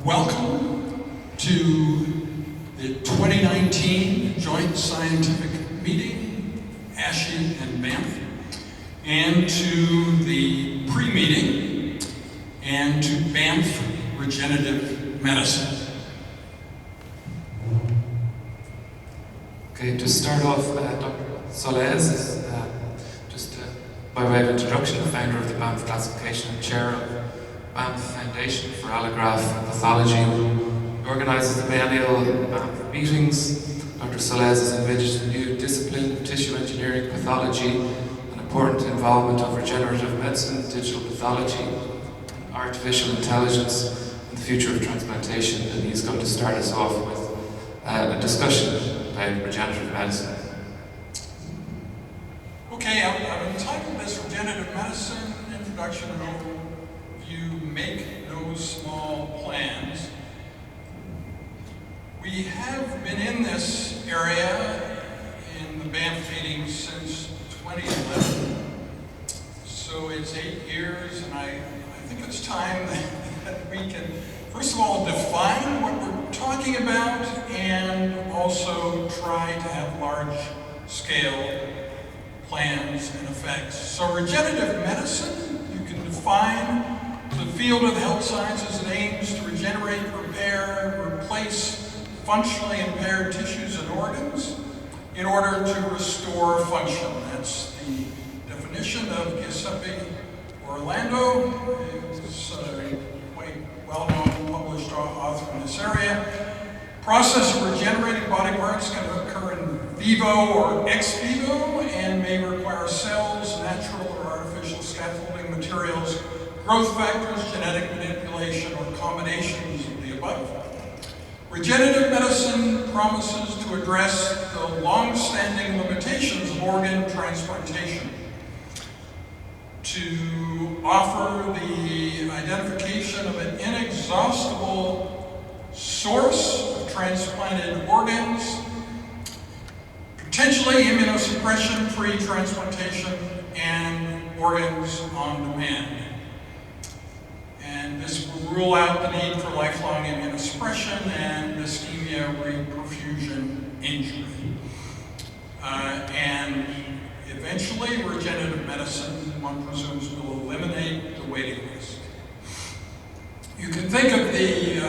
Welcome to the 2019 Joint Scientific Meeting, ASHI and Banff, and to the pre-meeting, and to Banff Regenerative Medicine. Okay, to start off, Dr. Solez is by way of introduction, the founder of the Banff Classification and chair of Banff Foundation for Allograft Pathology, who organises the biennial Banff meetings. Dr. Solez has envisaged a new discipline of tissue engineering pathology, an important involvement of regenerative medicine, digital pathology, artificial intelligence, and the future of transplantation. And he's going to start us off with a discussion about regenerative medicine. Okay, I've entitled this Regenerative Medicine Introduction and Overview, Make No Small Plans. We have been in this area in the Banff meetings since 2011. So it's 8 years, and I think it's time that we can, first of all, define what we're talking about and also try to have large-scale plans and effects. So regenerative medicine, you can define the field of the health sciences that aims to regenerate, repair, replace functionally impaired tissues and organs in order to restore function. That's the definition of Giuseppe Orlando, who's a quite well-known published author in this area. Process of regenerating body parts can occur in vivo or ex vivo and may require cells, natural or artificial scaffolding materials, growth factors, genetic manipulation, or combinations of the above. Regenerative medicine promises to address the long-standing limitations of organ transplantation, to offer the identification of an inexhaustible source of transplanted organs, potentially immunosuppression-free transplantation, and organs on demand. And this will rule out the need for lifelong immunosuppression and ischemia reperfusion injury. And eventually, regenerative medicine, one presumes, will eliminate the waiting list. You can think of the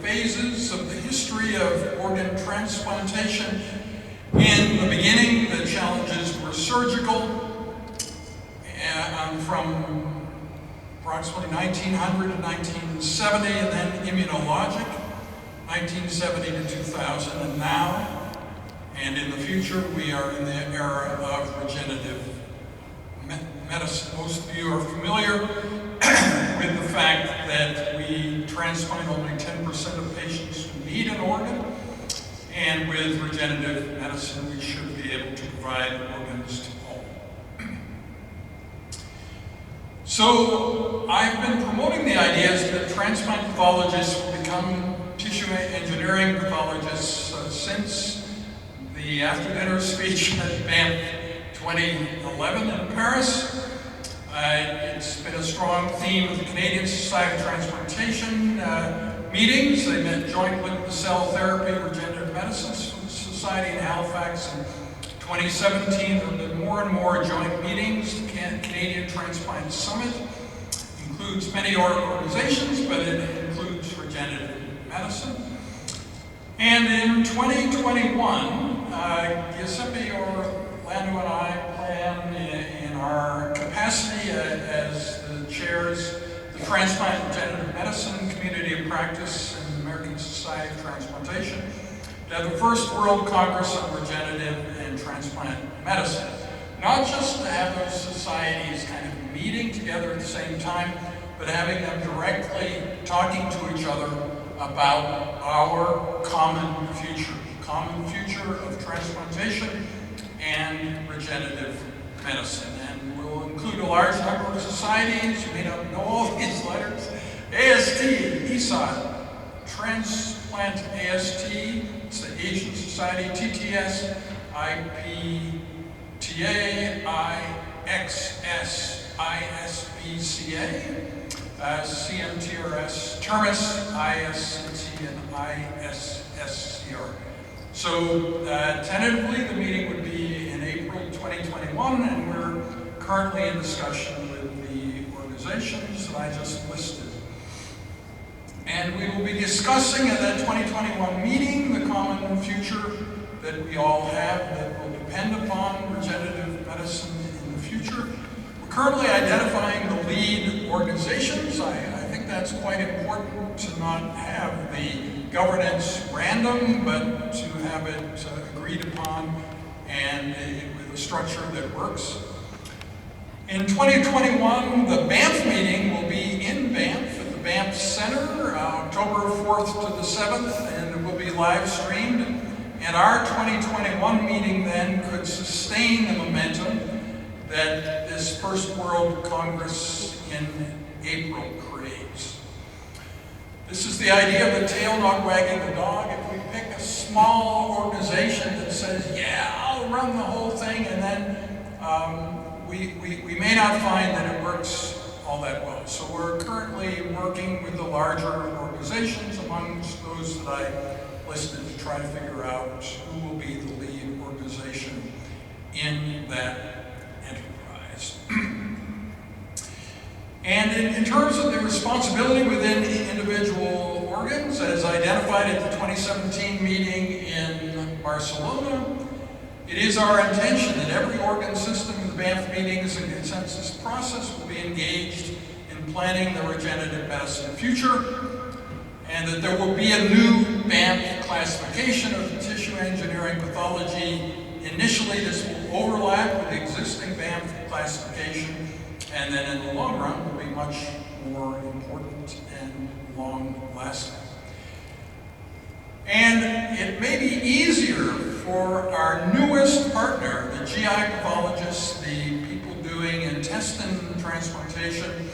phases of the history of organ transplantation. In the beginning, the challenges were surgical, from approximately 1900 to 1970, and then immunologic, 1970 to 2000, and now, and in the future, we are in the era of regenerative medicine. Most of you are familiar with the fact that we transplant only 10% of patients who need an organ, and with regenerative medicine, we should be able to provide organs to all. So I've been promoting the ideas that transplant pathologists will become tissue engineering pathologists since the after-dinner speech at Banff 2011 in Paris. It's been a strong theme of the Canadian Society of Transplantation meetings. They met jointly with the Cell Therapy Regenerative Medicine Society in Halifax in 2017. There have been more and more joint meetings. The Canadian Transplant Summit includes many organizations, but it includes regenerative medicine. And in 2021, Giuseppe Orlando and I plan in our capacity as the chairs the Transplant Regenerative Medicine Community of Practice in the American Society of Transplantation to have the first World Congress on Regenerative and Transplant Medicine. Not just to have those societies kind of meeting together at the same time, but having them directly talking to each other about our common future of transplantation and regenerative medicine. And we'll include a large number of societies. You may not know all these letters. AST, ESOT, Transplant AST, it's the Asian Society, TTS, IPTA, IXS, ISBCA, CMTRS, Termis, ISCT, and ISSCR. So tentatively, the meeting would be in April 2021, and we're currently in discussion with the organizations that I just listed. And we will be discussing at that 2021 meeting the common future that we all have that will depend upon regenerative medicine in the future. We're currently identifying the lead organizations. I think that's quite important to not have the governance random, but to have it agreed upon and with a structure that works. In 2021, the Banff meeting will be in Banff at the Banff Center, October 4th to the 7th, and it will be live streamed. And our 2021 meeting then could sustain the momentum that this First World Congress in April creates. This is the idea of the tail not wagging the dog. If we pick a small organization that says, yeah, I'll run the whole thing, and then we may not find that it works all that well. So we're currently working with the larger organizations amongst those that I listed to try to figure out who will be the lead organization in that enterprise. And in terms of the responsibility within individual organs, as identified at the 2017 meeting in Barcelona, it is our intention that every organ system in the Banff meetings and consensus process will be engaged in planning the regenerative medicine future, and that there will be a new Banff classification of tissue engineering pathology. Initially, this will overlap with the existing Banff classification, and then in the long run will be much more important and long-lasting. And it may be easier for our newest partner, the GI pathologists, the people doing intestine transplantation,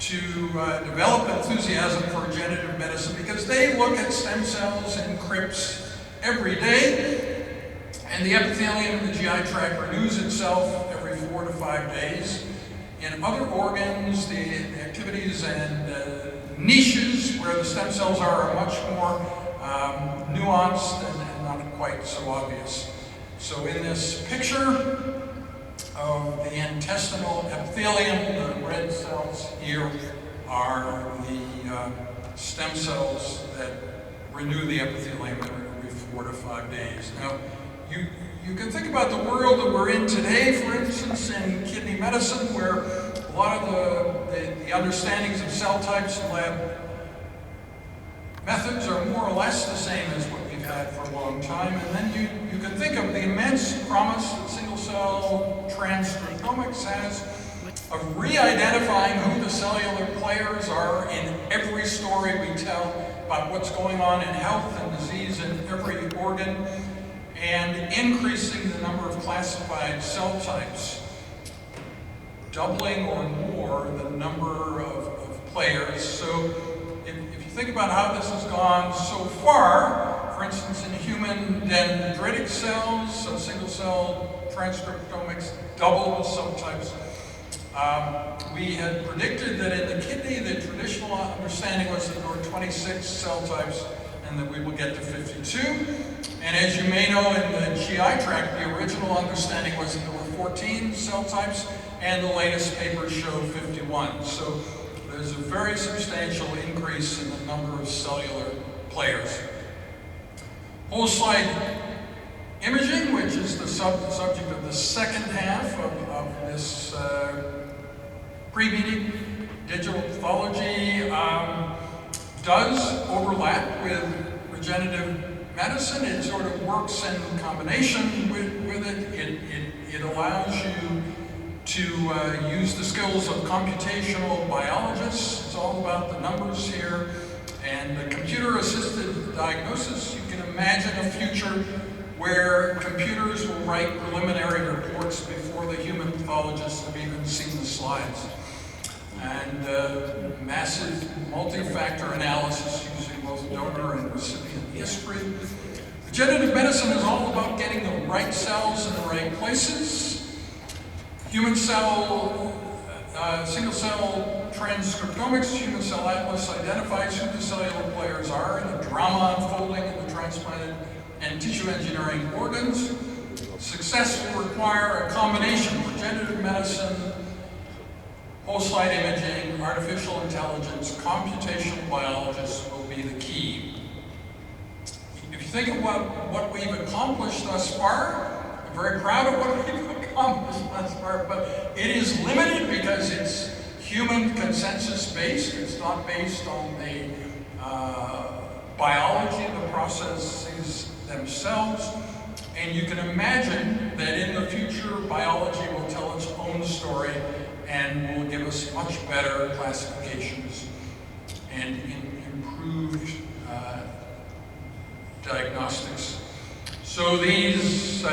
to develop enthusiasm for regenerative medicine, because they look at stem cells in crypts every day, and the epithelium in the GI tract renews itself every 4 to 5 days. In other organs, the activities and niches where the stem cells are much more nuanced and not quite so obvious. So in this picture of the intestinal epithelium, the red cells here are the stem cells that renew the epithelium every 4 to 5 days. Now, you can think about the world that we're in today, for instance, in kidney medicine, where a lot of the understandings of cell types and lab methods are more or less the same as what we've had for a long time. And then you can think of the immense promise that single-cell transcriptomics has of re-identifying who the cellular players are in every story we tell about what's going on in health and disease in every organ, and increasing the number of classified cell types, doubling or more the number of players. So if you think about how this has gone so far, for instance, in human dendritic cells, so single-cell transcriptomics double the subtypes. We had predicted that in the kidney, the traditional understanding was that there were 26 cell types and that we will get to 52. And as you may know, in the GI tract, the original understanding was that there were 14 cell types, and the latest papers show 51. So there's a very substantial increase in the number of cellular players. Whole slide imaging, which is the subject of the second half of this pre-meeting, digital pathology does overlap with regenerative medicine. It sort of works in combination with it. It allows you to use the skills of computational biologists. It's all about the numbers here. And the computer-assisted diagnosis, you can imagine a future where computers will write preliminary reports before the human pathologists have even seen the slides. And massive multi-factor analysis using both donor and recipient history. Regenerative medicine is all about getting the right cells in the right places. Human cell, single-cell transcriptomics, Human Cell Atlas identifies who the cellular players are in the drama unfolding in the transplanted and tissue engineering organs. Success will require a combination of regenerative medicine, whole slide imaging, artificial intelligence, computational biologists will be the key. If you think of what we've accomplished thus far, I'm very proud of what we've accomplished thus far, but it is limited because it's human consensus based. It's not based on the biology of the processes themselves. And you can imagine that in the future, biology will tell its own story and will give us much better classifications and improved diagnostics. So these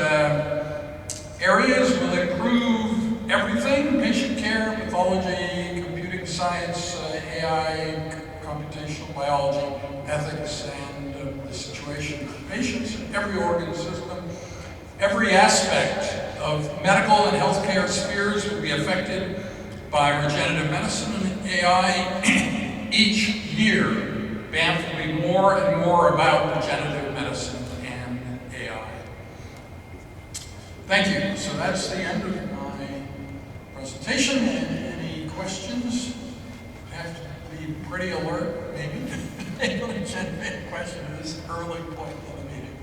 areas will improve everything: patient care, pathology, computing science, AI, computational biology, ethics, and the situation of patients in every organ system. Every aspect of medical and healthcare spheres will be affected by regenerative medicine and AI. Each year, Banff will be more and more about regenerative medicine and AI. Thank you. So that's the end of my presentation. Any questions? I have to be pretty alert, maybe, to able to generate a question at this early point in the meeting.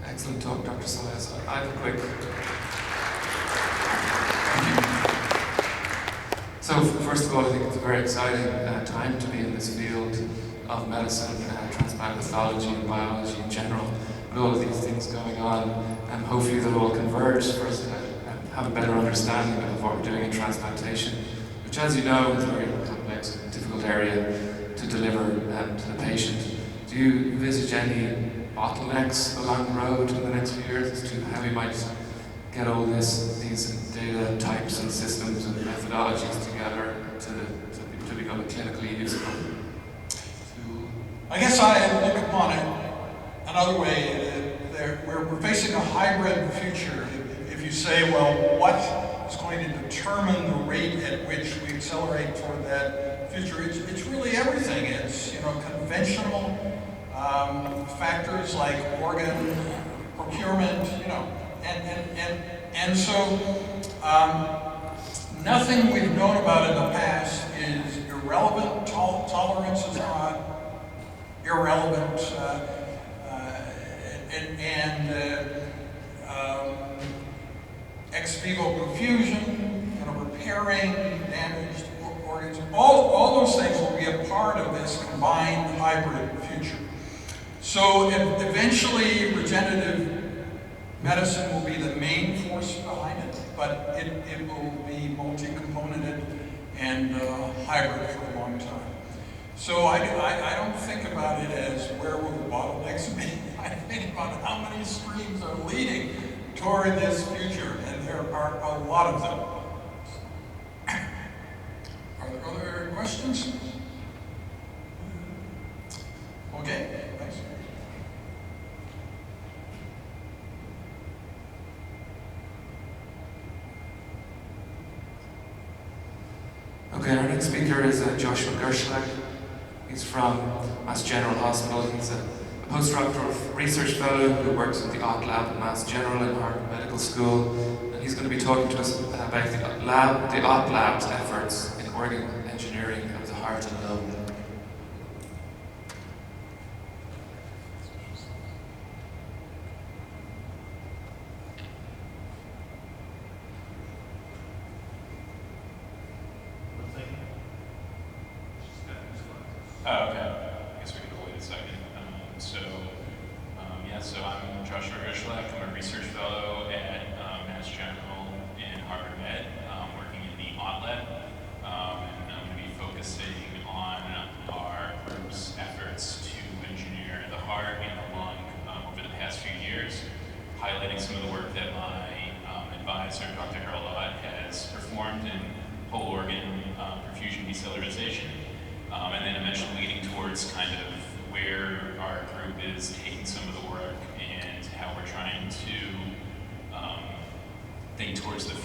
Excellent talk, Dr. Solez. I have a quick... So, first of all, I think it's a very exciting time to be in this field of medicine, transplant pathology, and biology in general, with all of these things going on. And hopefully they'll all converge for us to have a better understanding of what we're doing in transplantation, which, as you know, is a very complex and difficult area to deliver to the patient. Do you envisage any bottlenecks along the road in the next few years as to how we might get all these data types and systems and methodologies together to become clinically useful? I guess I look upon it another way. We're facing a hybrid future. If you say, well, what is going to determine the rate at which we accelerate toward that future? It's really everything. It's conventional factors like organ procurement, and so nothing we've known about in the past is irrelevant. Tolerance is not irrelevant, ex vivo perfusion, repairing damaged organs. All those things will be a part of this combined hybrid future. So eventually, regenerative medicine will be the main force behind it, but it will be multi-componented and hybrid for a long time. So I don't think about it as where will the bottlenecks be. I think about how many streams are leading toward this future, and there are a lot of them. Are there other questions? Okay, thanks. Okay, our next speaker is Joshua Gerschlag. He's from Mass General Hospital. He's a postdoctoral research fellow who works at the OT lab at Mass General in Harvard Medical School. And he's going to be talking to us about the OT lab's efforts in organ engineering of the heart and lung. Oh, okay. I guess we could wait a second. So I'm Joshua Gerschlag. I'm a research fellow at Mass General in Harvard Med, working in the OT lab. And I'm going to be focusing on our group's efforts to engineer the heart and the lung over the past few years, highlighting some of the work that my advisor, Dr. Harold Ott, has performed in whole organ perfusion decellularization. And then eventually leading towards kind of where our group is taking some of the work and how we're trying to think towards the